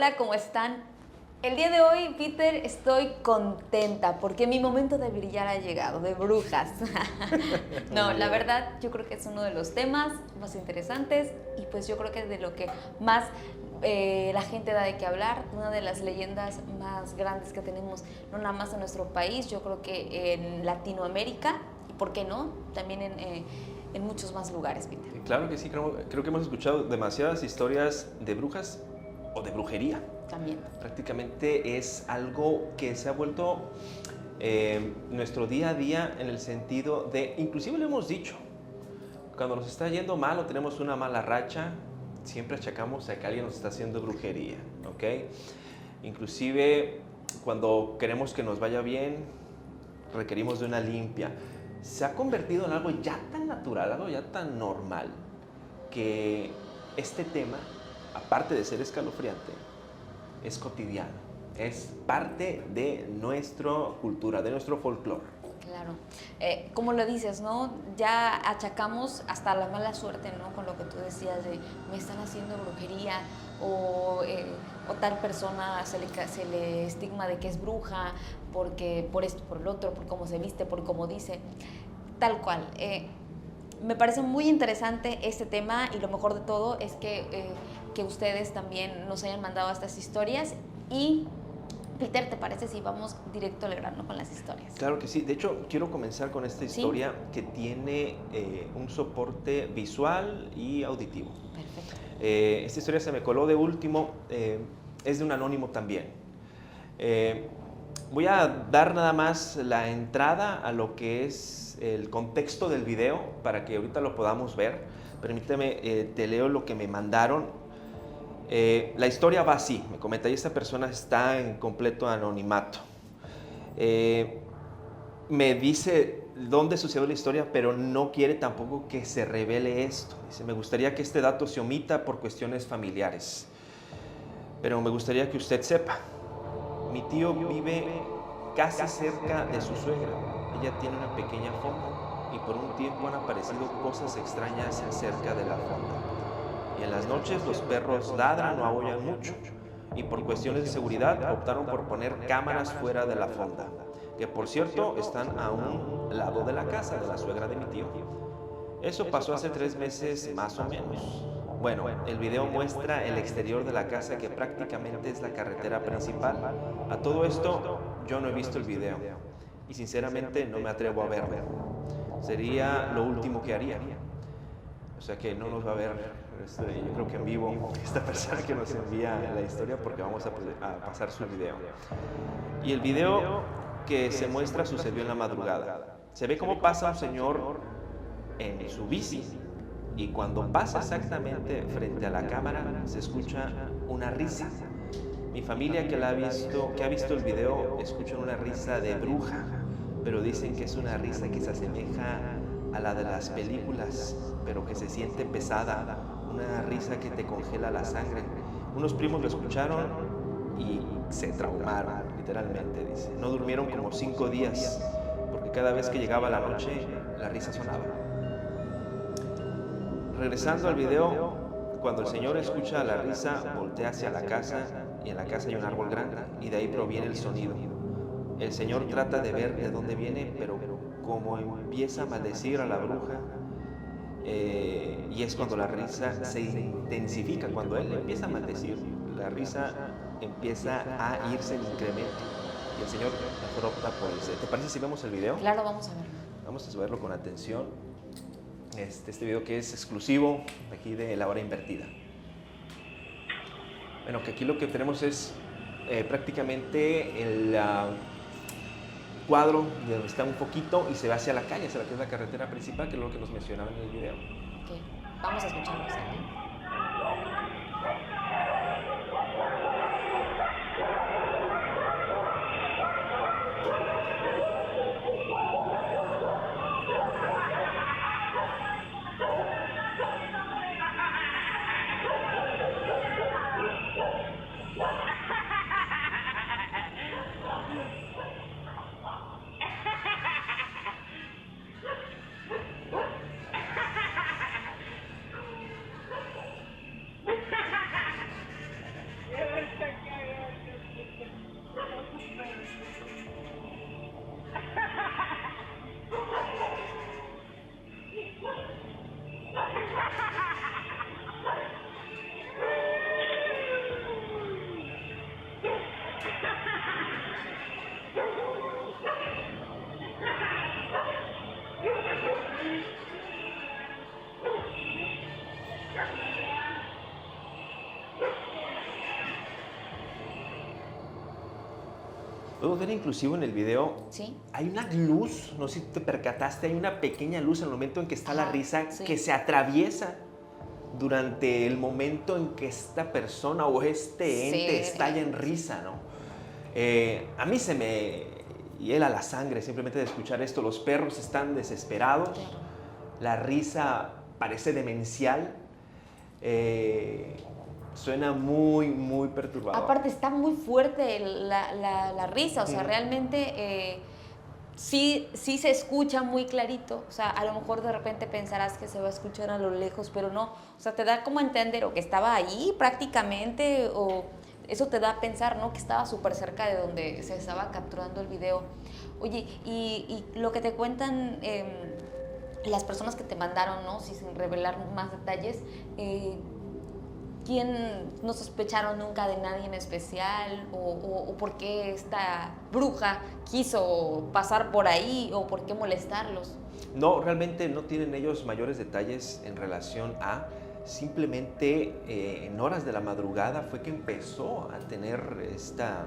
Hola, ¿cómo están? El día de hoy, Peter, estoy contenta porque mi momento de brillar ha llegado, de brujas. No, la verdad, yo creo que es uno de los temas más interesantes y pues yo creo que es de lo que más la gente da de qué hablar, una de las leyendas más grandes que tenemos, no nada más en nuestro país, yo creo que en Latinoamérica y, ¿por qué no?, también en muchos más lugares, Peter. Claro que sí, creo que hemos escuchado demasiadas historias de brujas o de brujería. También. Prácticamente es algo que se ha vuelto nuestro día a día en el sentido de, inclusive lo hemos dicho, cuando nos está yendo mal o tenemos una mala racha, siempre achacamos a que alguien nos está haciendo brujería, ¿ok? Inclusive cuando queremos que nos vaya bien, requerimos de una limpia. Se ha convertido en algo ya tan natural, algo ya tan normal, que este tema, aparte de ser escalofriante, es cotidiano, es parte de nuestra cultura, de nuestro folclore. Claro, como lo dices, ¿no? Ya achacamos hasta la mala suerte, ¿no? Con lo que tú decías de me están haciendo brujería o tal persona se le estigma de que es bruja porque por esto, por el otro, por cómo se viste, por cómo dice, tal cual. Me parece muy interesante este tema y lo mejor de todo es que ustedes también nos hayan mandado estas historias y Peter, ¿te parece si vamos directo al grano con las historias? Claro que sí. De hecho, quiero comenzar con esta historia que tiene un soporte visual y auditivo. Perfecto. Esta historia se me coló de último, es de un anónimo también. Voy a dar nada más la entrada a lo que es el contexto del video para que ahorita lo podamos ver. Permíteme, te leo lo que me mandaron. La historia va así, me comenta, y esta persona está en completo anonimato. Me dice dónde sucedió la historia, pero no quiere tampoco que se revele esto. Dice, me gustaría que este dato se omita por cuestiones familiares, pero me gustaría que usted sepa. Mi tío vive casi cerca de su suegra. Ella tiene una pequeña fonda y por un tiempo han aparecido cosas extrañas cerca de la fonda. Y en las noches los perros ladran o aullan mucho, y por cuestiones de seguridad optaron por poner cámaras fuera de la fonda, que por cierto están a un lado de la casa de la suegra de mi tío. Eso pasó hace 3 meses más o menos. Bueno, el video muestra el exterior de la casa, que prácticamente es la carretera principal. A todo esto yo no he visto el video y sinceramente no me atrevo a verlo. Sería lo último que haría. O sea que no nos va a ver, yo creo que en vivo, esta persona que nos envía la historia, porque vamos a pasar su video. Y el video que se muestra sucedió en la madrugada. Se ve cómo pasa un señor en su bici, y cuando pasa exactamente frente a la cámara se escucha una risa. Mi familia que ha visto el video escucha una risa de bruja, pero dicen que es una risa que se asemeja a la de las películas, pero que se siente pesada, una risa que te congela la sangre. Unos primos lo escucharon y se traumaron, literalmente, dice. No durmieron como 5 días, porque cada vez que llegaba la noche, la risa sonaba. Regresando al video, cuando el señor escucha la risa, voltea hacia la casa, y en la casa hay un árbol grande, y de ahí proviene el sonido. El señor trata de ver de dónde viene, pero como empieza a maldecir a la bruja, y es cuando la risa se intensifica. Cuando él empieza a maldecir, la risa empieza a irse en incremento, y el señor mejor opta por irse. ¿Te parece si vemos el video? Claro, vamos a verlo. Vamos a verlo con atención. Este video que es exclusivo aquí de La Hora Invertida. Bueno, que aquí lo que tenemos es prácticamente el cuadro de donde está un poquito y se va hacia la calle, hacia la que es la carretera principal, que es lo que nos mencionaban en el video. Ok, vamos a escucharlo. Puedo ver inclusive en el video, Sí. hay una luz, no sé si te percataste, hay una pequeña luz en el momento en que está la Ajá, risa sí. que se atraviesa durante el momento en que esta persona o este ente Sí, estalla en risa, ¿no? A mí se me hiela la sangre simplemente de escuchar esto. Los perros están desesperados, Claro. la risa parece demencial, suena muy, muy perturbador. Aparte está muy fuerte la risa, o sea, Ujú. realmente sí se escucha muy clarito, o sea, a lo mejor de repente pensarás que se va a escuchar a lo lejos, pero no, o sea, te da como a entender o que estaba ahí prácticamente, o eso te da a pensar, ¿no? Que estaba súper cerca de donde se estaba capturando el video. Oye, y lo que te cuentan las personas que te mandaron, ¿no? Si sin revelar más detalles, ¿quién no sospecharon nunca de nadie en especial? ¿O por qué esta bruja quiso pasar por ahí? ¿O por qué molestarlos? No, realmente no tienen ellos mayores detalles en relación a, simplemente en horas de la madrugada fue que empezó a tener esta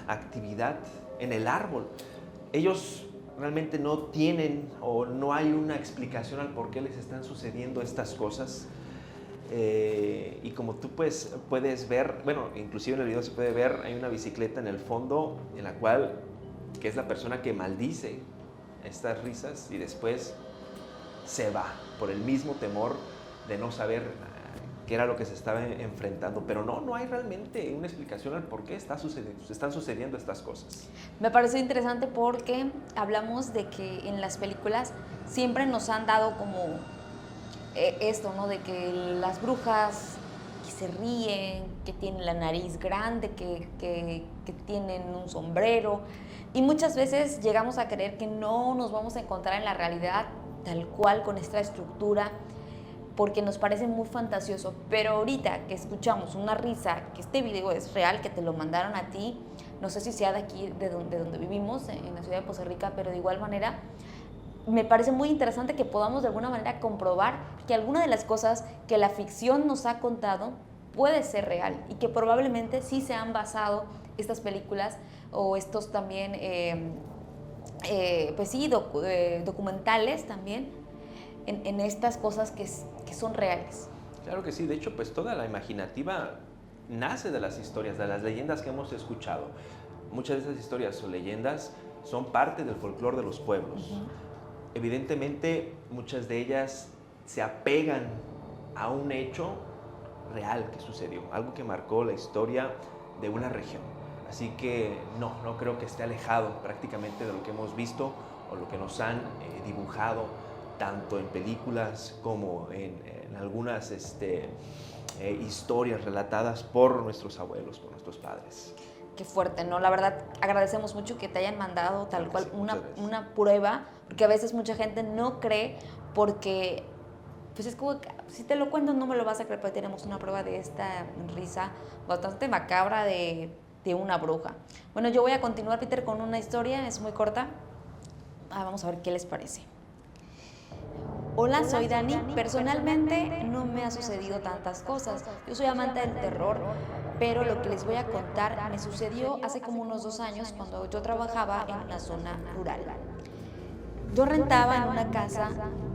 actividad en el árbol. Ellos realmente no tienen o no hay una explicación al por qué les están sucediendo estas cosas. Y como tú pues, puedes ver, bueno, inclusive en el video se puede ver, hay una bicicleta en el fondo en la cual, que es la persona que maldice estas risas y después se va por el mismo temor de no saber qué era lo que se estaba enfrentando. Pero no hay realmente una explicación al por qué están sucediendo estas cosas. Me pareció interesante porque hablamos de que en las películas siempre nos han dado como esto, ¿no? De que las brujas que se ríen, que tienen la nariz grande, que tienen un sombrero. Y muchas veces llegamos a creer que no nos vamos a encontrar en la realidad tal cual con esta estructura, porque nos parece muy fantasioso. Pero ahorita que escuchamos una risa, que este video es real, que te lo mandaron a ti, no sé si sea de aquí, de donde vivimos, en la ciudad de Poza Rica, pero de igual manera, me parece muy interesante que podamos de alguna manera comprobar que alguna de las cosas que la ficción nos ha contado puede ser real y que probablemente sí se han basado estas películas o estos también, pues sí, documentales también en estas cosas que son reales. Claro que sí, de hecho pues toda la imaginativa nace de las historias, de las leyendas que hemos escuchado. Muchas de esas historias o leyendas son parte del folclore de los pueblos. Evidentemente, muchas de ellas se apegan a un hecho real que sucedió, algo que marcó la historia de una región. Así que no creo que esté alejado prácticamente de lo que hemos visto o lo que nos han dibujado, tanto en películas como en algunas historias relatadas por nuestros abuelos, por nuestros padres. Qué fuerte, ¿no? La verdad, agradecemos mucho que te hayan mandado tal cual Sí, una prueba, porque a veces mucha gente no cree porque, pues es como, si te lo cuento no me lo vas a creer, pero tenemos una prueba de esta risa bastante macabra de una bruja. Bueno, yo voy a continuar, Peter, con una historia, es muy corta. Vamos a ver qué les parece. Hola, soy Dani. Personalmente no me ha sucedido tantas cosas. Yo soy amante del terror, pero lo que les voy a contar me sucedió hace como unos 2 años cuando yo trabajaba en una zona rural. Yo rentaba en una casa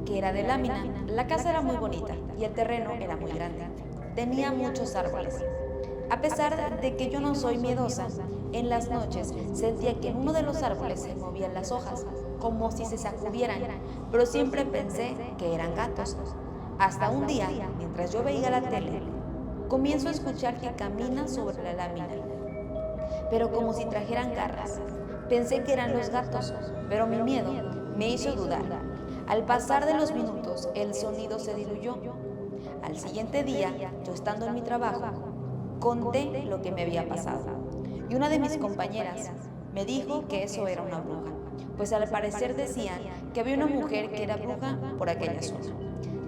que era de lámina. La casa era muy bonita y el terreno era muy grande. Tenía muchos árboles. A pesar de que yo no soy miedosa, en las noches sentía que en uno de los árboles se movían las hojas, como si se sacudieran, pero siempre pensé que eran gatos. Hasta un día, mientras yo veía la tele, comienzo a escuchar que caminan sobre la lámina, pero como si trajeran garras. Pensé que eran los gatos, pero mi miedo me hizo dudar. Al pasar de los minutos, el sonido se diluyó. Al siguiente día, yo estando en mi trabajo, conté lo que me había pasado. Y una de mis compañeras me dijo que eso era una bruja, pues al parecer decían que había una mujer que era bruja por aquella zona.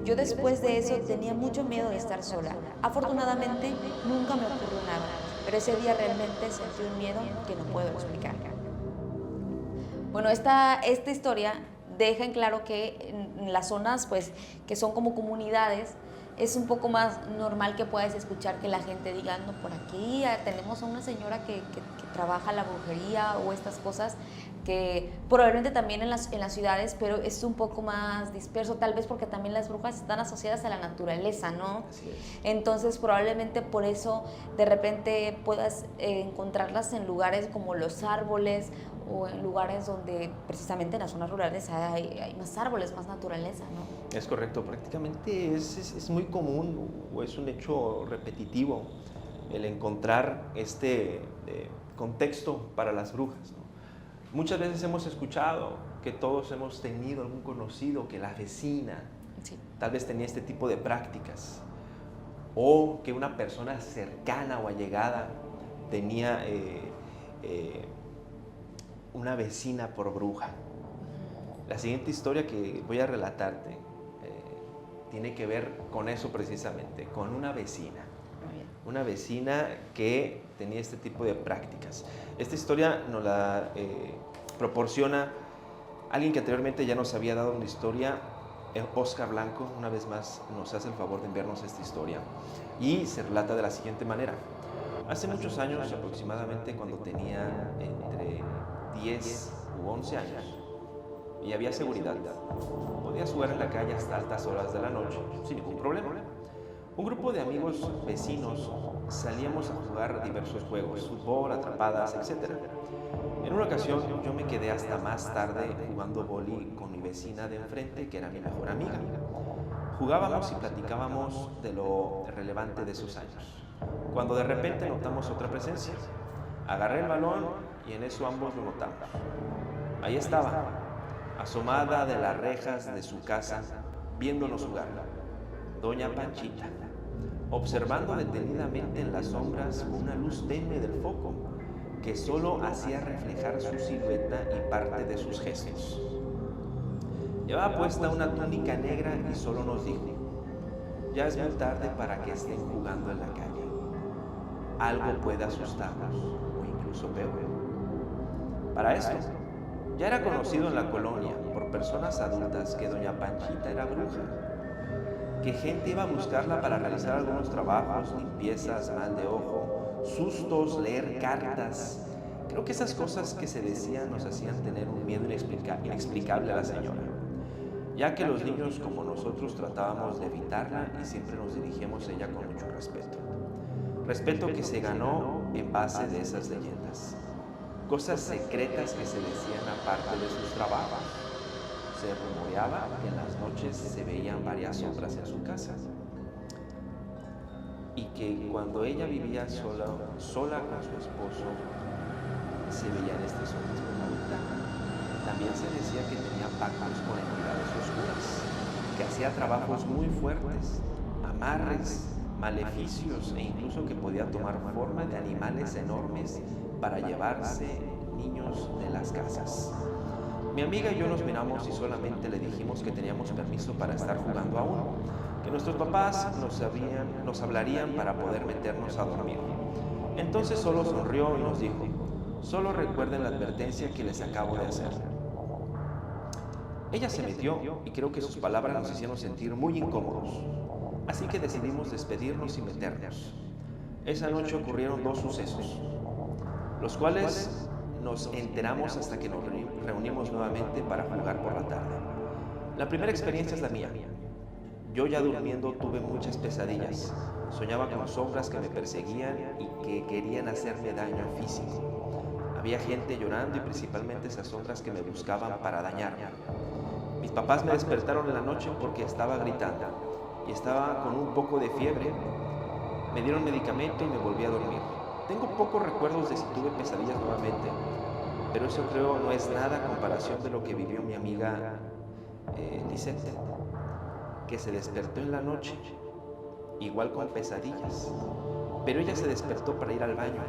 Yo después de eso tenía mucho miedo de estar sola. Afortunadamente nunca me ocurrió nada, pero ese día realmente sentí un miedo que no puedo explicar. Bueno, esta historia deja en claro que en las zonas pues, que son como comunidades, es un poco más normal que puedas escuchar que la gente diga, no, por aquí tenemos a una señora que trabaja la brujería o estas cosas, que probablemente también en las ciudades, pero es un poco más disperso, tal vez porque también las brujas están asociadas a la naturaleza, ¿no? Así es. Entonces probablemente por eso de repente puedas encontrarlas en lugares como los árboles o en lugares donde precisamente en las zonas rurales hay más árboles, más naturaleza, ¿no? Es correcto, prácticamente es muy común o es un hecho repetitivo el encontrar este contexto para las brujas, ¿no? Muchas veces hemos escuchado que todos hemos tenido algún conocido que la vecina Sí. tal vez tenía este tipo de prácticas, o que una persona cercana o allegada tenía una vecina por bruja. La siguiente historia que voy a relatarte tiene que ver con eso precisamente, con una vecina. Muy bien. Una vecina que tenía este tipo de prácticas. Esta historia nos la proporciona alguien que anteriormente ya nos había dado una historia, Oscar Blanco. Una vez más nos hace el favor de enviarnos esta historia y se relata de la siguiente manera. Hace muchos años, aproximadamente cuando tenía entre 10 u 11 años, y había seguridad, podías jugar en la calle hasta altas horas de la noche sin ningún problema. Un grupo de amigos vecinos salíamos a jugar diversos juegos, fútbol, atrapadas, etc. En una ocasión yo me quedé hasta más tarde jugando vóley con mi vecina de enfrente, que era mi mejor amiga. Jugábamos y platicábamos de lo relevante de esos años, cuando de repente notamos otra presencia. Agarré el balón y en eso ambos lo notamos. Ahí estaba, asomada de las rejas de su casa, viéndonos jugar, doña Panchita, observando detenidamente en las sombras una luz tenue del foco que solo hacía reflejar su silueta y parte de sus gestos. Llevaba puesta una túnica negra y solo nos dijo: ya es muy tarde para que estén jugando en la calle. Algo puede asustarnos o incluso peor. Para esto, ya era conocido en la colonia por personas adultas que doña Panchita era bruja, que gente iba a buscarla para realizar algunos trabajos, limpiezas, mal de ojo, sustos, leer cartas. Creo que esas cosas que se decían nos hacían tener un miedo inexplicable a la señora, ya que los niños como nosotros tratábamos de evitarla y siempre nos dirigíamos a ella con mucho respeto. Respeto que se ganó en base de esas leyendas, cosas secretas que se decían aparte de sus trabajos. Se rumoreaba que en las noches se veían varias sombras en su casa y que cuando ella vivía sola con su esposo se veían estas sombras por la ventana. También se decía que tenía pactos con entidades oscuras, que hacía trabajos muy fuertes, amarres, maleficios e incluso que podía tomar forma de animales enormes para llevarse niños de las casas. Mi amiga y yo nos miramos y solamente le dijimos que teníamos permiso para estar jugando aún, que nuestros papás nos hablarían para poder meternos a dormir. Entonces solo sonrió y nos dijo: solo recuerden la advertencia que les acabo de hacer. Ella se metió y creo que sus palabras nos hicieron sentir muy incómodos, así que decidimos despedirnos y meternos. Esa noche ocurrieron dos sucesos, los cuales nos enteramos hasta que nos reunimos nuevamente para jugar por la tarde. La primera experiencia es la mía. Yo ya durmiendo tuve muchas pesadillas. Soñaba con sombras que me perseguían y que querían hacerme daño físico. Había gente llorando y principalmente esas sombras que me buscaban para dañarme. Mis papás me despertaron en la noche porque estaba gritando y estaba con un poco de fiebre. Me dieron medicamento y me volví a dormir. Tengo pocos recuerdos de si tuve pesadillas nuevamente, pero eso creo no es nada a comparación de lo que vivió mi amiga Lisette, que se despertó en la noche, igual con pesadillas, pero ella se despertó para ir al baño,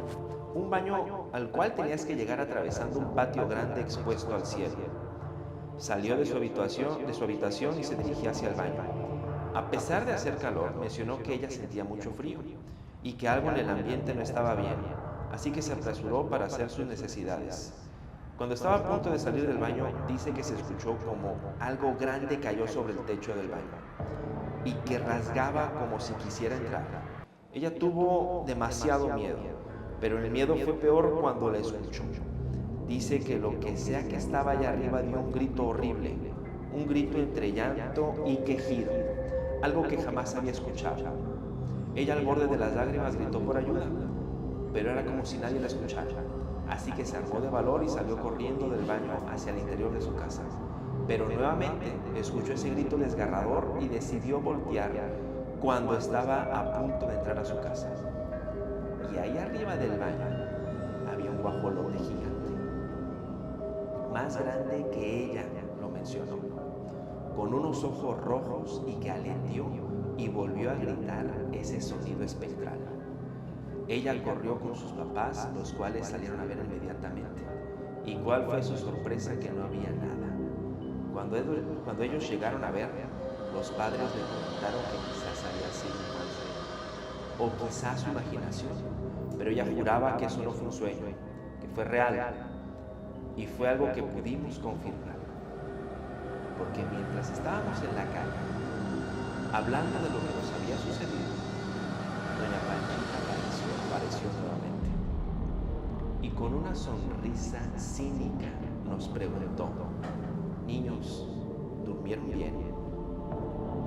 un baño al cual tenías que llegar atravesando un patio grande expuesto al cielo. Salió de su habitación y se dirigía hacia el baño. A pesar de hacer calor, mencionó que ella sentía mucho frío y que algo en el ambiente no estaba bien, así que se apresuró para hacer sus necesidades. Cuando estaba a punto de salir del baño, dice que se escuchó como algo grande cayó sobre el techo del baño. y que rasgaba como si quisiera entrar. Ella tuvo demasiado miedo, pero el miedo fue peor cuando la escuchó. Dice que lo que sea que estaba allá arriba dio un grito horrible, un grito entre llanto y quejido, algo que jamás había escuchado. Ella al borde de las lágrimas gritó por ayuda, pero era como si nadie la escuchara. Así que se armó de valor y salió corriendo del baño hacia el interior de su casa. Pero nuevamente escuchó ese grito desgarrador y decidió voltear cuando estaba a punto de entrar a su casa. Y ahí arriba del baño había un guajolote gigante, más grande que ella, lo mencionó, con unos ojos rojos y que aleteó y volvió a gritar ese sonido espectral. Ella corrió con sus papás, los cuales salieron a ver inmediatamente. ¿Y cuál fue su sorpresa? Que no había nada. Cuando ellos llegaron a ver, los padres le comentaron que quizás había sido un monstruo, o quizás su imaginación, pero ella juraba que eso no fue un sueño, que fue real, y fue algo que pudimos confirmar. Porque mientras estábamos en la calle, hablando de lo que nos había sucedido, doña Panchita apareció nuevamente. Y con una sonrisa cínica nos preguntó: niños, ¿durmieron bien?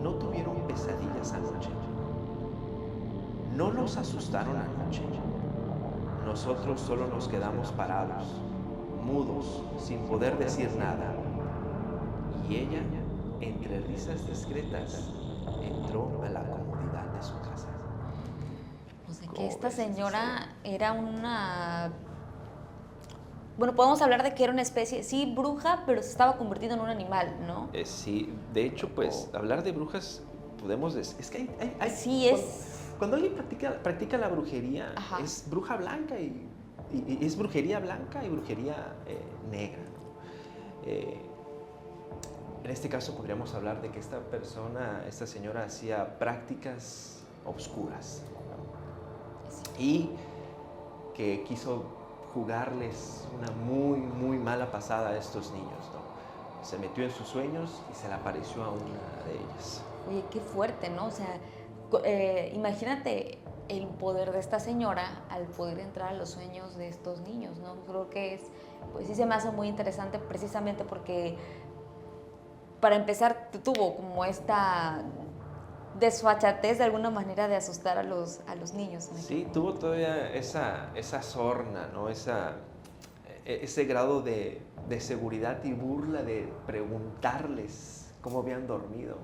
¿No tuvieron pesadillas anoche? ¿No los asustaron anoche? Nosotros solo nos quedamos parados, mudos, sin poder decir nada. Y ella, entre risas discretas, entró a la comodidad de su casa. O sea que esta señora era una... Bueno, podemos hablar de que era una especie, sí, bruja, pero se estaba convirtiendo en un animal, ¿no? Sí, de hecho, pues, hablar de brujas, podemos decir... Es que hay sí, cuando alguien practica la brujería, ajá, es bruja blanca y es brujería blanca y brujería negra, ¿no? En este caso podríamos hablar de que esta señora hacía prácticas obscuras, ¿no? Y que quiso jugarles una muy, muy mala pasada a estos niños, ¿no? Se metió en sus sueños y se le apareció a una de ellas. Oye, qué fuerte, ¿no? O sea, imagínate el poder de esta señora al poder entrar a los sueños de estos niños, ¿no? Creo que pues sí se me hace muy interesante precisamente porque, para empezar, tuvo como esta desfachatez de alguna manera de asustar a los niños, ¿no? Sí, tuvo todavía esa sorna, ¿no? Ese grado de seguridad y burla de preguntarles cómo habían dormido,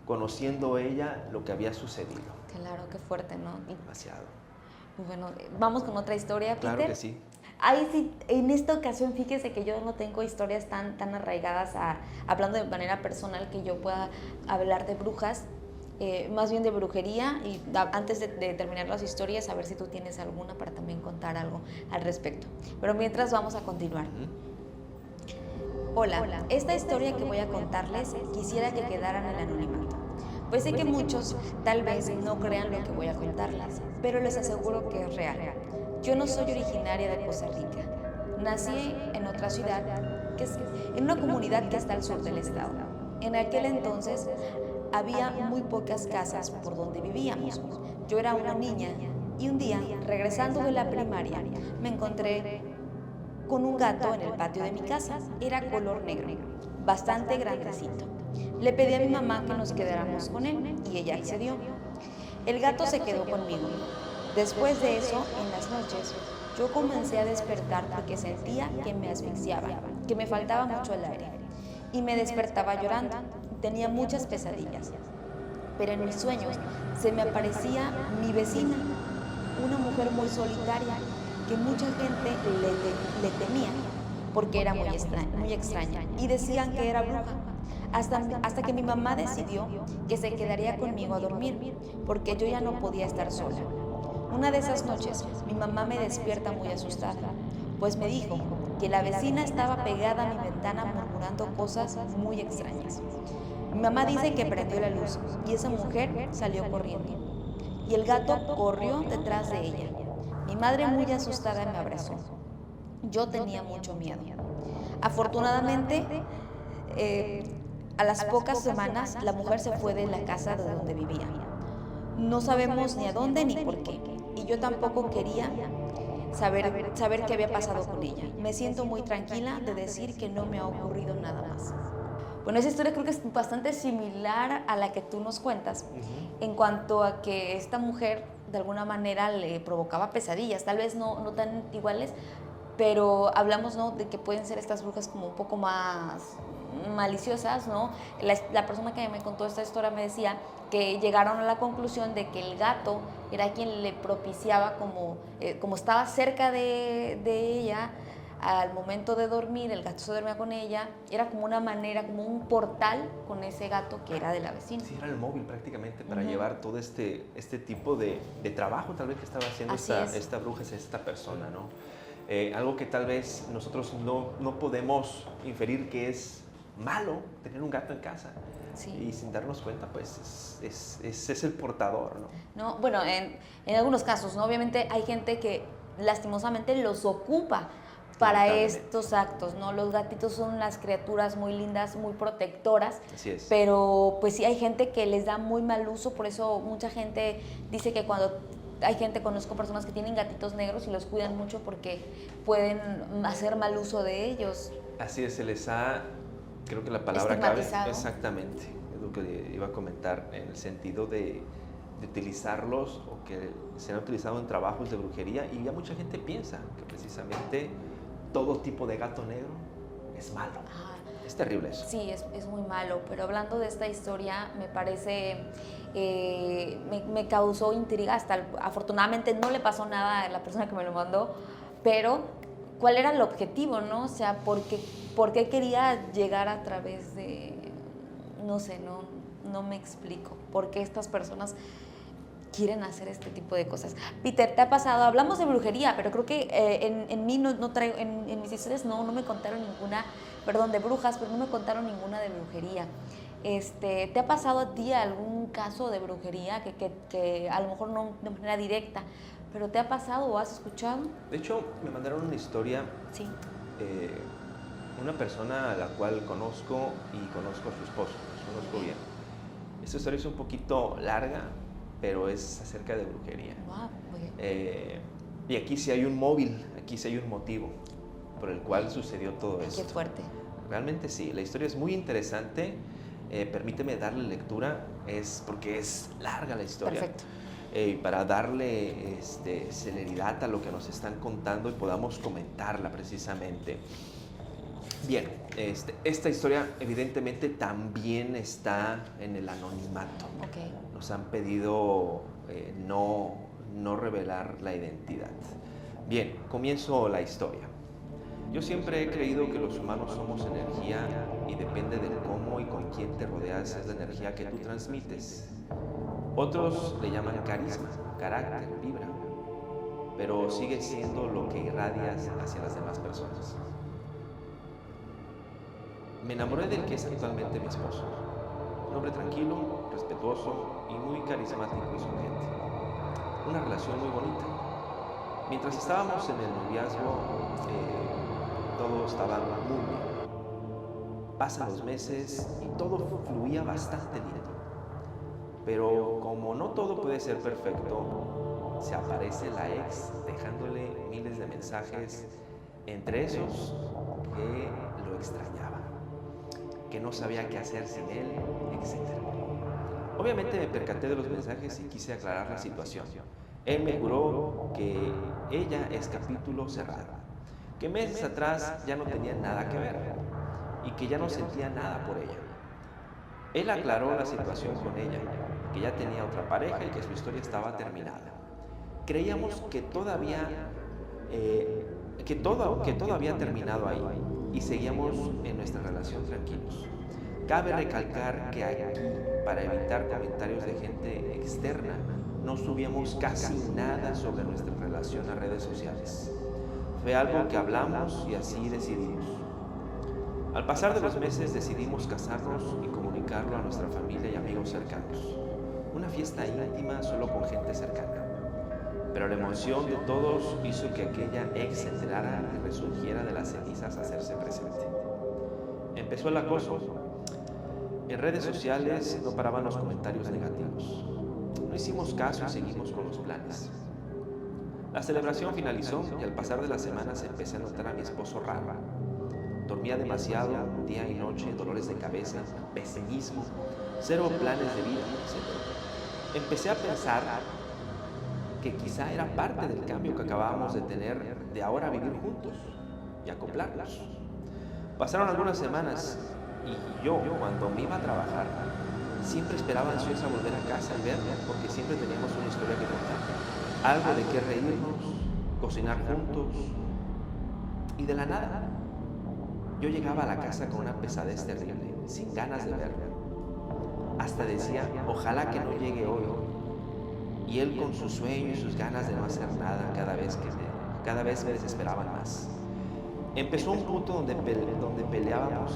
conociendo ella lo que había sucedido. Claro, qué fuerte, ¿no? Demasiado. Bueno, vamos con otra historia, Peter. Claro que sí. Ahí sí, en esta ocasión, fíjese que yo no tengo historias tan arraigadas hablando de manera personal, que yo pueda hablar de brujas, más bien de brujería. Y antes de terminar las historias, a ver si tú tienes alguna para también contar algo al respecto. Pero mientras, vamos a continuar. Hola, esta historia que voy a contarles quisiera que quedara en el anonimato, pues sé que muchos tal vez no crean lo que voy a contarles, pero les aseguro que es real. Yo no soy originaria de Costa Rica. Nací en otra ciudad, en una comunidad que está al sur del estado. En aquel entonces había muy pocas casas por donde vivíamos. Yo era una niña y un día, regresando de la primaria, me encontré con un gato en el patio de mi casa. Era color negro, bastante grandecito. Le pedí a mi mamá que nos quedáramos con él y ella accedió. El gato se quedó conmigo. Después de eso, en las noches, yo comencé a despertar porque sentía que me asfixiaba, que me faltaba mucho el aire, y me despertaba llorando. Tenía muchas pesadillas, pero en mis sueños se me aparecía mi vecina, una mujer muy solitaria, que mucha gente le temía porque era muy extraña y decían que era bruja, hasta que mi mamá decidió que se quedaría conmigo a dormir porque yo ya no podía estar sola. Una de esas noches mi mamá me despierta muy asustada, pues me dijo que la vecina estaba pegada a mi ventana murmurando cosas muy extrañas. Mi mamá dice que prendió la luz y esa mujer salió corriendo y el gato corrió detrás de ella. Mi madre, muy asustada, me abrazó. Yo tenía mucho miedo. Afortunadamente, A las pocas semanas, la mujer se fue de la casa de donde vivía. No sabemos ni a dónde ni por qué. Y yo tampoco quería saber qué había pasado con ella. Me siento muy tranquila de decir que no me ha ocurrido nada más. Bueno, esa historia creo que es bastante similar a la que tú nos cuentas, en cuanto a que esta mujer de alguna manera le provocaba pesadillas, tal vez no tan iguales, pero hablamos, ¿no?, de que pueden ser estas brujas como un poco más maliciosas, ¿no? La persona que me contó esta historia me decía que llegaron a la conclusión de que el gato era quien le propiciaba, como estaba cerca de ella, al momento de dormir, el gato se dormía con ella, era como una manera, como un portal con ese gato que era de la vecina. Sí, era el móvil prácticamente para llevar todo este tipo de trabajo tal vez que estaba haciendo esta bruja, esta persona, ¿no? Algo que tal vez nosotros no podemos inferir que es malo tener un gato en casa. Sí. Y sin darnos cuenta, pues es el portador, ¿no? No, bueno, en algunos casos, ¿no? Obviamente hay gente que lastimosamente los ocupa para estos actos, ¿no? Los gatitos son las criaturas muy lindas, muy protectoras. Así es. Pero pues sí hay gente que les da muy mal uso, por eso mucha gente dice que conozco personas que tienen gatitos negros y los cuidan mucho porque pueden hacer mal uso de ellos. Así es, se les ha, creo que la palabra clave, exactamente, es lo que iba a comentar, en el sentido de utilizarlos o que se han utilizado en trabajos de brujería, y ya mucha gente piensa que precisamente todo tipo de gato negro es malo. Es terrible eso. Sí, es muy malo, pero hablando de esta historia, me parece, me causó intriga, afortunadamente no le pasó nada a la persona que me lo mandó, pero ¿cuál era el objetivo, no? O sea, ¿por qué quería llegar a través de, no sé, no me explico, por qué estas personas quieren hacer este tipo de cosas? Peter, ¿te ha pasado? Hablamos de brujería, pero creo que en mí no traigo, en mis historias no me contaron ninguna, perdón, de brujas, pero no me contaron ninguna de brujería. ¿Te ha pasado a ti algún caso de brujería que a lo mejor no de manera directa, pero te ha pasado o has escuchado? De hecho, me mandaron una historia. Sí. Una persona a la cual conozco y conozco a su esposo, los conozco bien. Esta historia es un poquito larga, pero es acerca de brujería. Wow, muy bien. Y aquí sí hay un móvil, aquí sí hay un motivo por el cual sucedió todo esto. Qué fuerte. Realmente sí, la historia es muy interesante. Permíteme darle lectura, porque es larga la historia. Perfecto. Para darle celeridad a lo que nos están contando y podamos comentarla precisamente. Bien, esta historia evidentemente también está en el anonimato. Okay. Nos han pedido no revelar la identidad. Bien, comienzo la historia. Yo siempre he creído que los humanos somos energía y depende del cómo y con quién te rodeas es la energía que tú transmites. Otros le llaman carisma, carácter, vibra, pero sigue siendo lo que irradias hacia las demás personas. Me enamoré del que es actualmente mi esposo. Un hombre tranquilo, respetuoso y muy carismático y sonriente. Una relación muy bonita. Mientras estábamos en el noviazgo, todo estaba muy bien. Pasan los meses y todo fluía bastante bien. Pero como no todo puede ser perfecto, se aparece la ex dejándole miles de mensajes, entre esos que lo extrañaba, que no sabía qué hacer sin él, etc. Obviamente me percaté de los mensajes y quise aclarar la situación. Él me juró que ella es capítulo cerrado, que meses atrás ya no tenía nada que ver y que ya no sentía nada por ella. Él aclaró la situación con ella, que ya tenía otra pareja y que su historia estaba terminada. Creíamos que todo había terminado ahí y seguíamos en nuestra relación tranquilos. Cabe recalcar que aquí, para evitar comentarios de gente externa, no subíamos casi nada sobre nuestra relación a redes sociales. Fue algo que hablamos y así decidimos. Al pasar de los meses decidimos casarnos y comunicarlo a nuestra familia y amigos cercanos. Una fiesta íntima solo con gente cercana. Pero la emoción de todos hizo que aquella ex se enterara y resurgiera de las cenizas a hacerse presente. Empezó el acoso. En redes sociales no paraban los comentarios negativos. No hicimos caso y seguimos con los planes. La celebración finalizó y al pasar de las semanas empecé a notar a mi esposo raro. Dormía demasiado, día y noche, dolores de cabeza, pesimismo, cero planes de vida, etc. Empecé a pensar que quizá era parte del cambio que acabábamos de tener de ahora vivir juntos y acoplarnos. Pasaron algunas semanas y yo, cuando me iba a trabajar, siempre esperaba ansiosa volver a casa y verlo, porque siempre teníamos una historia que contar, algo de qué reírnos, cocinar juntos, y de la nada, yo llegaba a la casa con una pesadez terrible, sin ganas de verlo. Hasta decía, ojalá que no llegue hoy. Y él con su sueño y sus ganas de no hacer nada, cada vez me desesperaban más. Empezó un punto donde peleábamos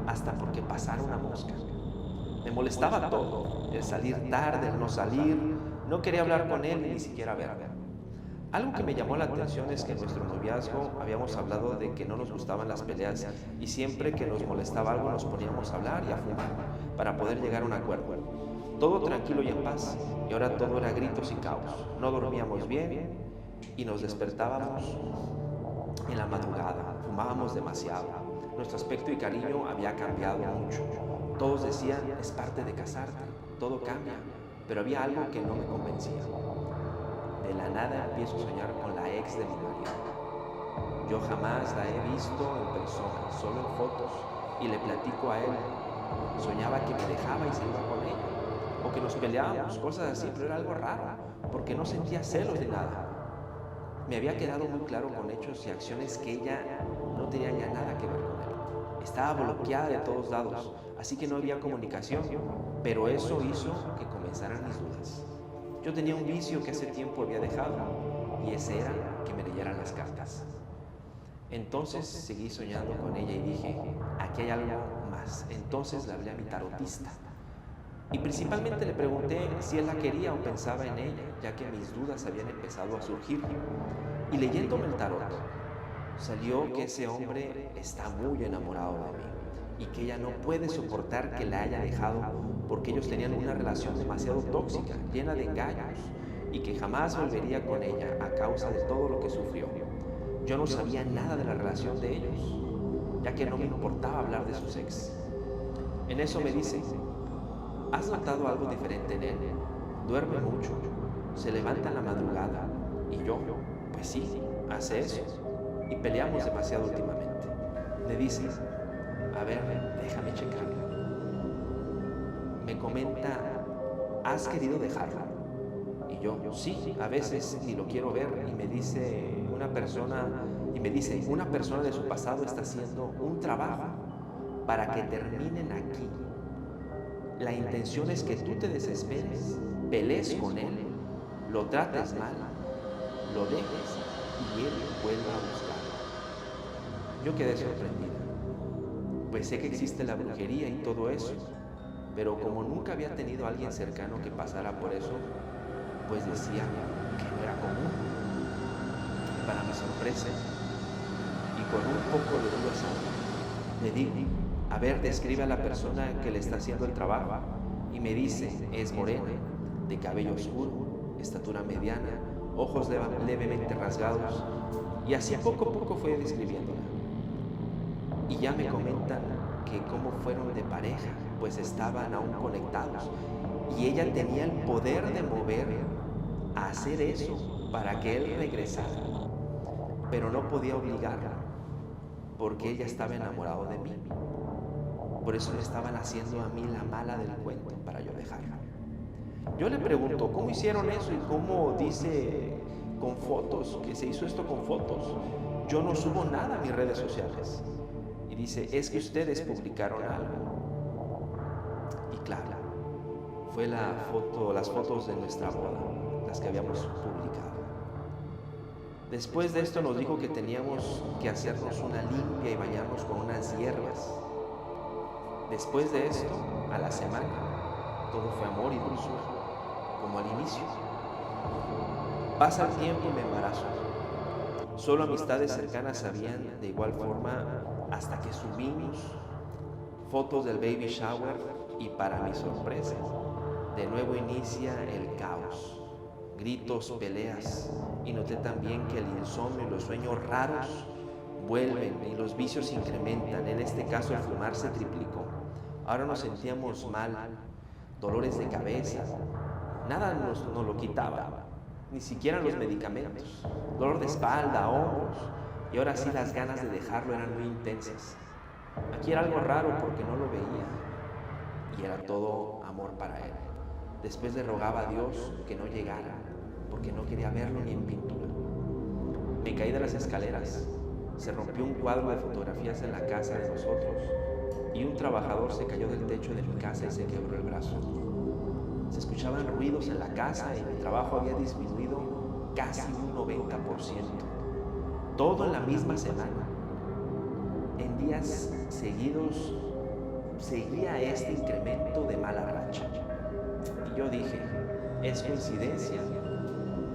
hasta porque pasara una mosca. Me molestaba todo, el salir tarde, el no salir, no quería hablar con él ni siquiera verlo. Algo que me llamó la atención es que en nuestro noviazgo habíamos hablado de que no nos gustaban las peleas y siempre que nos molestaba algo nos poníamos a hablar y a fumar para poder llegar a un acuerdo. Todo tranquilo y en paz, y ahora todo era gritos y caos. No dormíamos bien y nos despertábamos en la madrugada, fumábamos demasiado. Nuestro aspecto y cariño había cambiado mucho. Todos decían, es parte de casarte, todo cambia, pero había algo que no me convencía. De la nada empiezo a soñar con la ex de mi marido. Yo jamás la he visto en persona, solo en fotos, y le platico a él. Soñaba que me dejaba y se iba con ella, o que nos peleábamos, cosas así, pero era algo raro, porque no sentía celos ni nada. Me había quedado muy claro con hechos y acciones que ella no tenía ya nada que ver con él. Estaba bloqueada de todos lados, así que no había comunicación, pero eso hizo que comenzaran mis dudas. Yo tenía un vicio que hace tiempo había dejado, y ese era que me leyeran las cartas. Entonces seguí soñando con ella y dije, aquí hay algo más. Entonces le hablé a mi tarotista. Y principalmente le pregunté si él la quería o pensaba en ella, ya que mis dudas habían empezado a surgir. Y leyéndome el tarot, salió que ese hombre está muy enamorado de mí y que ella no puede soportar que la haya dejado porque ellos tenían una relación demasiado tóxica, llena de engaños, y que jamás volvería con ella a causa de todo lo que sufrió. Yo no sabía nada de la relación de ellos, ya que no me importaba hablar de sus ex. En eso me dice, ¿has notado algo diferente en él? Duerme mucho, se levanta en la madrugada. Y yo, pues sí, hace eso. Y peleamos demasiado últimamente. Me dice, a ver, déjame checarlo. Me comenta, ¿has querido dejarlo? Y yo, sí, a veces ni lo quiero ver. Y me dice una persona de su pasado está haciendo un trabajo para que terminen aquí. La intención es que tú te desesperes, pelees con él, lo trates mal, lo dejes y él vuelva a buscarlo. Yo quedé sorprendida, pues sé que existe la brujería y todo eso, pero como nunca había tenido a alguien cercano que pasara por eso, pues decía que no era común. Para mi sorpresa, y con un poco de dudas aún, le digo, a ver, describe a la persona que le está haciendo el trabajo. Y me dice, es morena, de cabello oscuro, estatura mediana, ojos levemente rasgados. Y así poco a poco fue describiéndola. Y ya me comenta que cómo fueron de pareja, pues estaban aún conectados. Y ella tenía el poder de mover a hacer eso para que él regresara. Pero no podía obligarla, porque ella estaba enamorada de mí. Por eso me estaban haciendo a mí la mala del cuento para yo dejarla. Yo le pregunto, ¿cómo hicieron eso? Y cómo dice con fotos, que se hizo esto con fotos. Yo no subo nada a mis redes sociales. Y dice, es que ustedes publicaron algo. Y claro, fue las fotos de nuestra boda, las que habíamos publicado. Después de esto nos dijo que teníamos que hacernos una limpia y bañarnos con unas hierbas. Después de esto, a la semana, todo fue amor y dulzura, como al inicio. Pasa el tiempo y me embarazo. Solo amistades cercanas sabían de igual forma hasta que subimos fotos del baby shower Y para mi sorpresa, de nuevo inicia el caos, gritos, peleas, y noté también que el insomnio y los sueños raros vuelven y los vicios incrementan. En este caso el fumar se triplicó. Ahora nos sentíamos mal, dolores de cabeza, nada nos lo quitaba, ni siquiera los medicamentos, dolor de espalda, hombros, y ahora sí las ganas de dejarlo eran muy intensas. Aquí era algo raro porque no lo veía y era todo amor para él. Después le rogaba a Dios que no llegara porque no quería verlo ni en pintura. Me caí de las escaleras, se rompió un cuadro de fotografías en la casa de nosotros y un trabajador se cayó del techo de mi casa y se quebró el brazo. Se escuchaban ruidos en la casa y mi trabajo había disminuido casi un 90%. Todo en la misma semana. En días seguidos seguía este incremento de mala racha. Y yo dije, ¿es coincidencia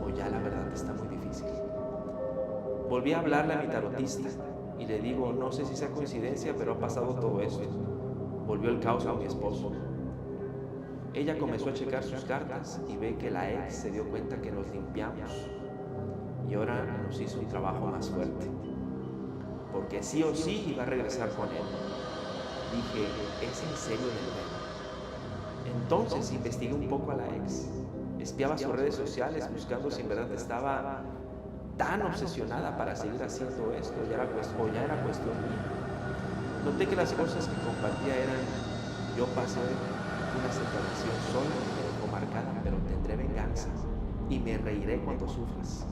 o ya la verdad está muy difícil? Volví a hablarle a mi tarotista y le digo, no sé si sea coincidencia, pero ha pasado todo esto. Volvió el caos con mi esposo. Ella comenzó a checar sus cartas y ve que la ex se dio cuenta que nos limpiamos y ahora nos hizo un trabajo más fuerte. Porque sí o sí iba a regresar con él. Dije, ¿es en serio del tema? Entonces investigué un poco a la ex. Espiaba sus redes sociales buscando si en verdad estaba tan obsesionada para seguir haciendo esto o ya era cuestión mía. Noté que las cosas que compartía eran, yo pasé una separación sola y me dejó marcada, pero tendré venganza y me reiré cuando sufras.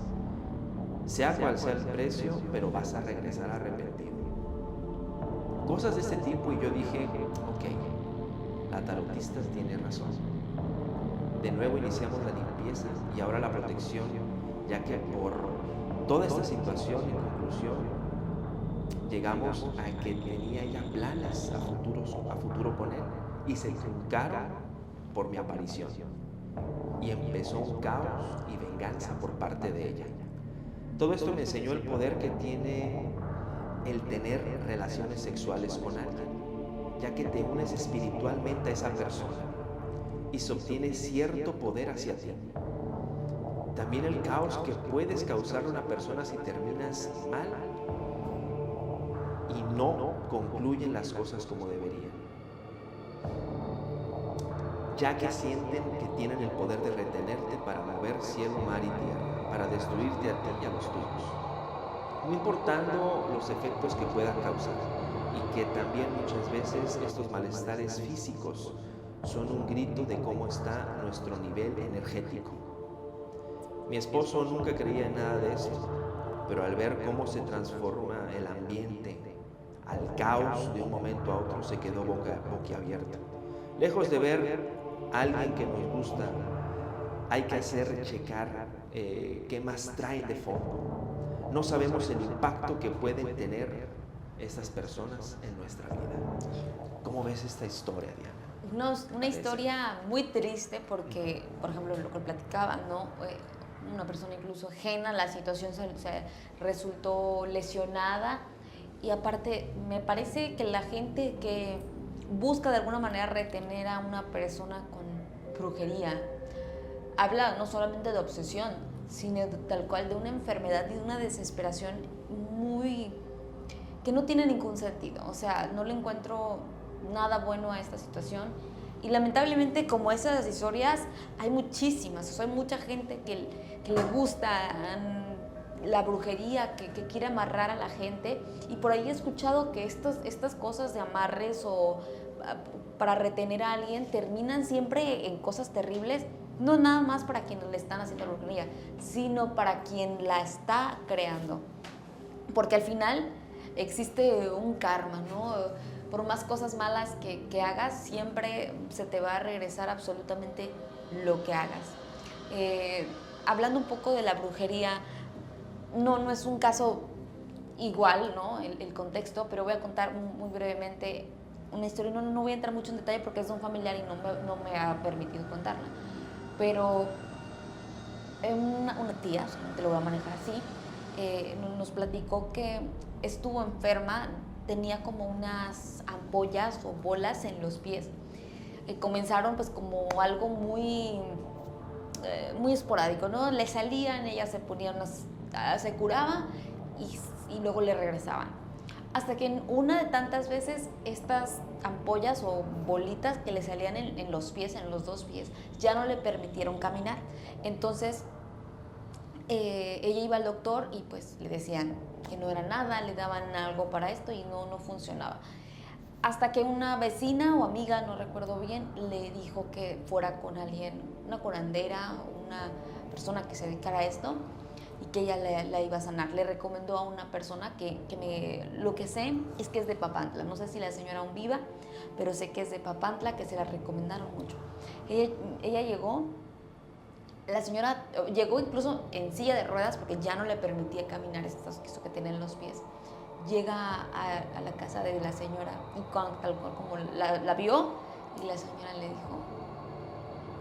Sea cual sea el precio, pero vas a regresar arrepentido. Cosas de este tipo y yo dije, ok, la tarotista tiene razón. De nuevo iniciamos la limpieza y ahora la protección, ya que por toda esta situación, en conclusión, llegamos a que tenía ya planes a futuro con él y se truncaron por mi aparición. Y empezó un caos y venganza por parte de ella. Todo esto me enseñó el poder que tiene el tener relaciones sexuales con alguien, ya que te unes espiritualmente a esa persona y se obtiene cierto poder hacia ti. También el caos que puedes causar a una persona si terminas mal y no concluyen las cosas como deberían, ya que sienten que tienen el poder de retenerte para mover cielo, mar y tierra, para destruirte a ti y a los tuyos, no importando los efectos que puedan causar, y que también muchas veces estos malestares físicos son un grito de cómo está nuestro nivel energético. Mi esposo nunca creía en nada de esto, pero al ver cómo se transforma el ambiente al caos de un momento a otro, se quedó boquiabierto. Lejos de ver a alguien que nos gusta, hay que hacer checar qué más traen de fondo. No sabemos el impacto que pueden tener estas personas en nuestra vida. ¿Cómo ves esta historia, Diana? Una historia muy triste porque, por ejemplo, lo que platicaban, ¿no? Una persona incluso ajena a la situación se resultó lesionada y aparte me parece que la gente que busca de alguna manera retener a una persona con brujería habla no solamente de obsesión, sino tal cual de una enfermedad y de una desesperación que no tiene ningún sentido. O sea, no le encuentro nada bueno a esta situación. Y lamentablemente, como esas historias, hay muchísimas. O sea, hay mucha gente que le gusta la brujería, que quiere amarrar a la gente. Y por ahí he escuchado que estas cosas de amarres o para retener a alguien terminan siempre en cosas terribles. No nada más para quienes le están haciendo la brujería, sino para quien la está creando. Porque al final existe un karma, ¿no? Por más cosas malas que hagas, siempre se te va a regresar absolutamente lo que hagas. Hablando un poco de la brujería, no es un caso igual, ¿no? El contexto, pero voy a contar muy brevemente una historia. No voy a entrar mucho en detalle porque es de un familiar y no me ha permitido contarla. Pero una tía, te lo voy a manejar así, nos platicó que estuvo enferma, tenía como unas ampollas o bolas en los pies. comenzaron pues como algo muy esporádico, ¿no? Le salían, ella se ponía se curaba y luego le regresaban. Hasta que en una de tantas veces estas ampollas o bolitas que le salían en los pies, en los dos pies, ya no le permitieron caminar. Entonces ella iba al doctor y pues le decían que no era nada, le daban algo para esto y no funcionaba. Hasta que una vecina o amiga, no recuerdo bien, le dijo que fuera con alguien, una curandera, una persona que se dedicara a esto y que ella la iba a sanar. Le recomendó a una persona lo que sé es que es de Papantla. No sé si la señora aún viva, pero sé que es de Papantla, que se la recomendaron mucho. Ella llegó, la señora llegó incluso en silla de ruedas porque ya no le permitía caminar esto que tenía en los pies. Llega a la casa de la señora y como la vio y la señora le dijo,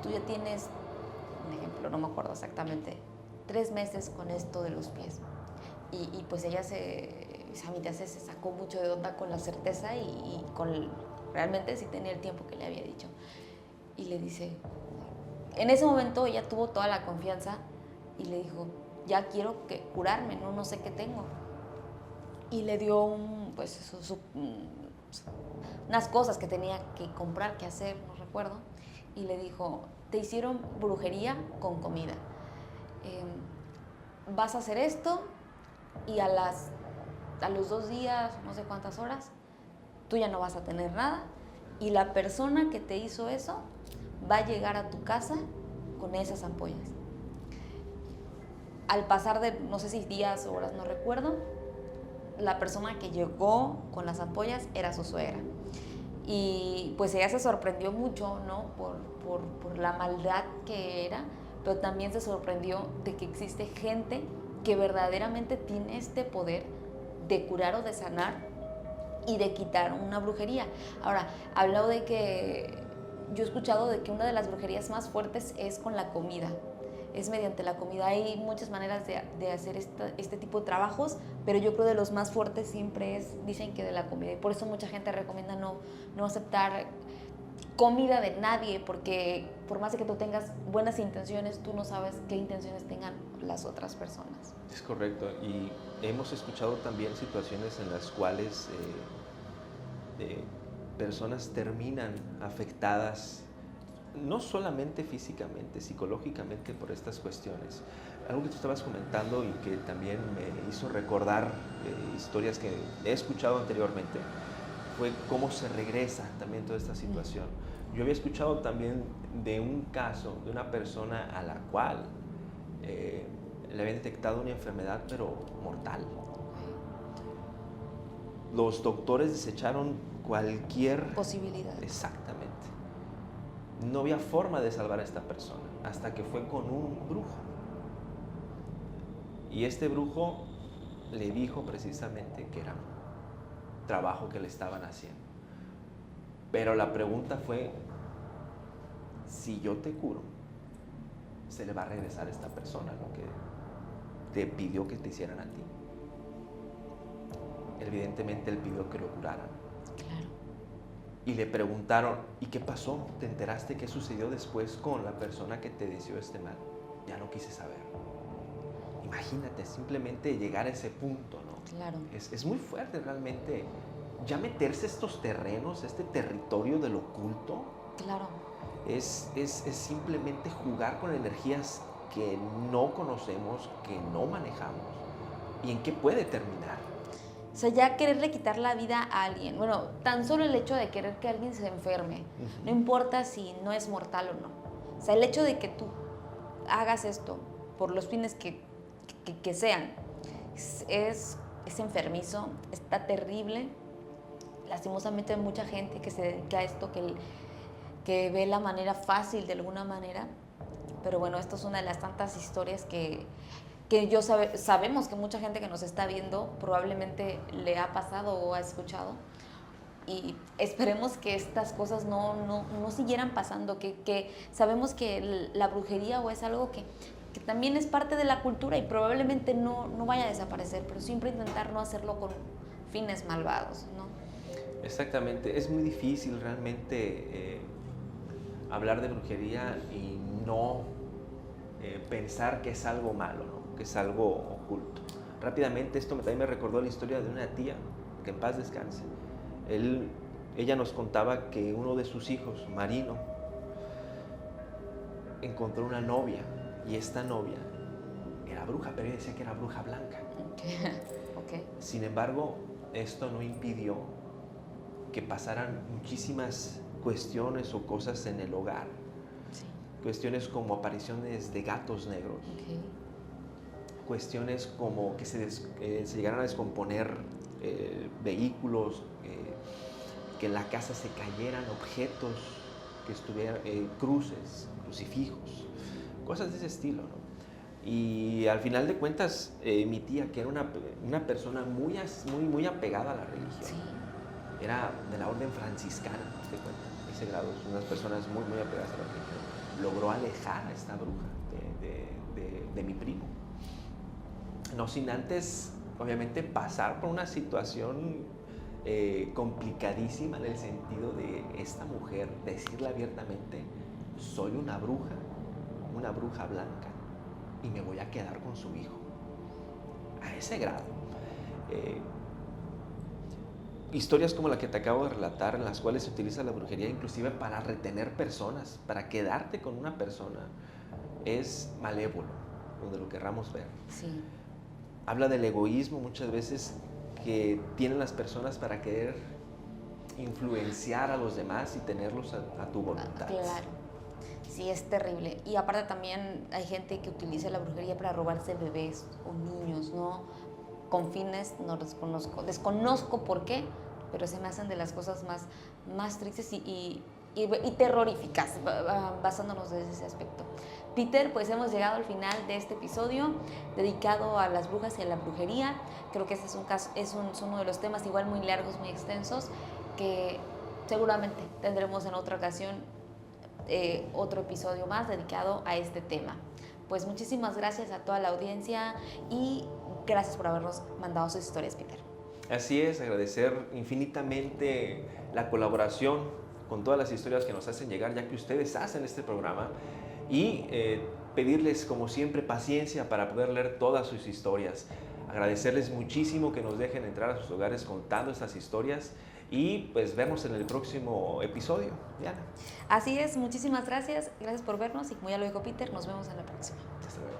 tú ya tienes, un ejemplo, no me acuerdo exactamente, 3 meses con esto de los pies. Y pues ella se sacó mucho de onda con la certeza y realmente sí tenía el tiempo que le había dicho. Y le dice, en ese momento ella tuvo toda la confianza y le dijo, ya quiero curarme, no sé qué tengo. Y le dio unas cosas que tenía que comprar, que hacer, no recuerdo. Y le dijo, te hicieron brujería con comida. Vas a hacer esto y a los 2 días, no sé cuántas horas, tú ya no vas a tener nada. Y la persona que te hizo eso va a llegar a tu casa con esas ampollas. Al pasar de, no sé si días o horas, no recuerdo, la persona que llegó con las ampollas era su suegra. Y pues ella se sorprendió mucho, ¿no? Por la maldad que era, pero también se sorprendió de que existe gente que verdaderamente tiene este poder de curar o de sanar y de quitar una brujería. Ahora, hablado de que yo he escuchado de que una de las brujerías más fuertes es con la comida. Es mediante la comida. Hay muchas maneras de hacer este tipo de trabajos, pero yo creo que de los más fuertes siempre dicen que de la comida. Y por eso mucha gente recomienda no aceptar comida de nadie, porque por más de que tú tengas buenas intenciones, tú no sabes qué intenciones tengan las otras personas. Es correcto. Y hemos escuchado también situaciones en las cuales personas terminan afectadas no solamente físicamente, psicológicamente por estas cuestiones. Algo que tú estabas comentando y que también me hizo recordar historias que he escuchado anteriormente fue cómo se regresa también toda esta situación. Yo había escuchado también de un caso de una persona a la cual le habían detectado una enfermedad pero mortal. Los doctores desecharon cualquier posibilidad. Exactamente. No había forma de salvar a esta persona hasta que fue con un brujo. Y este brujo le dijo precisamente que era un trabajo que le estaban haciendo. Pero la pregunta fue, si yo te curo, se le va a regresar a esta persona lo que te pidió que te hicieran a ti. Evidentemente él pidió que lo curaran. Claro. Y le preguntaron, ¿y qué pasó? ¿Te enteraste qué sucedió después con la persona que te deseó este mal? Ya no quise saber. Imagínate, simplemente llegar a ese punto, ¿no? Claro. Es muy fuerte realmente ya meterse estos terrenos, este territorio del oculto. Claro. Es simplemente jugar con energías que no conocemos, que no manejamos. ¿Y en qué puede terminar? O sea, ya quererle quitar la vida a alguien. Bueno, tan solo el hecho de querer que alguien se enferme, no importa si no es mortal o no. O sea, el hecho de que tú hagas esto por los fines que sean, es enfermizo, está terrible. Lastimosamente hay mucha gente que se dedica a esto, que ve la manera fácil de alguna manera. Pero bueno, esto es una de las tantas historias que sabemos que mucha gente que nos está viendo probablemente le ha pasado o ha escuchado, y esperemos que estas cosas no siguieran pasando, que sabemos que la brujería o es algo que también es parte de la cultura y probablemente no vaya a desaparecer, pero siempre intentar no hacerlo con fines malvados, ¿no? Exactamente, es muy difícil realmente hablar de brujería y no pensar que es algo malo, ¿no? Que es algo oculto. Rápidamente, esto también me recordó la historia de una tía, que en paz descanse. Ella nos contaba que uno de sus hijos, Marino, encontró una novia, y esta novia era bruja, pero ella decía que era bruja blanca. Okay. Sin embargo, esto no impidió que pasaran muchísimas cuestiones o cosas en el hogar. Sí. Cuestiones como apariciones de gatos negros. Okay. Cuestiones como que se llegaran a descomponer vehículos, que en la casa se cayeran objetos, que estuvieran cruces, crucifijos, cosas de ese estilo, ¿no? Y al final de cuentas, mi tía, que era una persona muy apegada a la religión, Sí. era de la orden franciscana, te cuento, ese grado, unas personas muy apegadas a la religión, logró alejar a esta bruja de mi primo. No sin antes, obviamente, pasar por una situación complicadísima, en el sentido de esta mujer decirle abiertamente: soy una bruja blanca, y me voy a quedar con su hijo. A ese grado. Historias como la que te acabo de relatar, en las cuales se utiliza la brujería inclusive para retener personas, para quedarte con una persona, es malévolo, donde lo querramos ver. Sí. Habla del egoísmo muchas veces que tienen las personas para querer influenciar a los demás y tenerlos a tu voluntad. Claro. Sí, es terrible. Y aparte también hay gente que utiliza la brujería para robarse bebés o niños, ¿no? Con fines, no desconozco por qué, pero se me hacen de las cosas más tristes y terroríficas, basándonos desde ese aspecto. Peter, pues hemos llegado al final de este episodio dedicado a las brujas y a la brujería. Creo que este es uno de los temas igual muy largos, muy extensos, que seguramente tendremos en otra ocasión otro episodio más dedicado a este tema. Pues muchísimas gracias a toda la audiencia y gracias por habernos mandado sus historias, Peter. Así es, agradecer infinitamente la colaboración con todas las historias que nos hacen llegar, ya que ustedes hacen este programa, y pedirles, como siempre, paciencia para poder leer todas sus historias. Agradecerles muchísimo que nos dejen entrar a sus hogares contando estas historias, y pues vernos en el próximo episodio. Diana. Así es, muchísimas gracias por vernos, y como ya lo dijo Peter, nos vemos en la próxima. Hasta luego.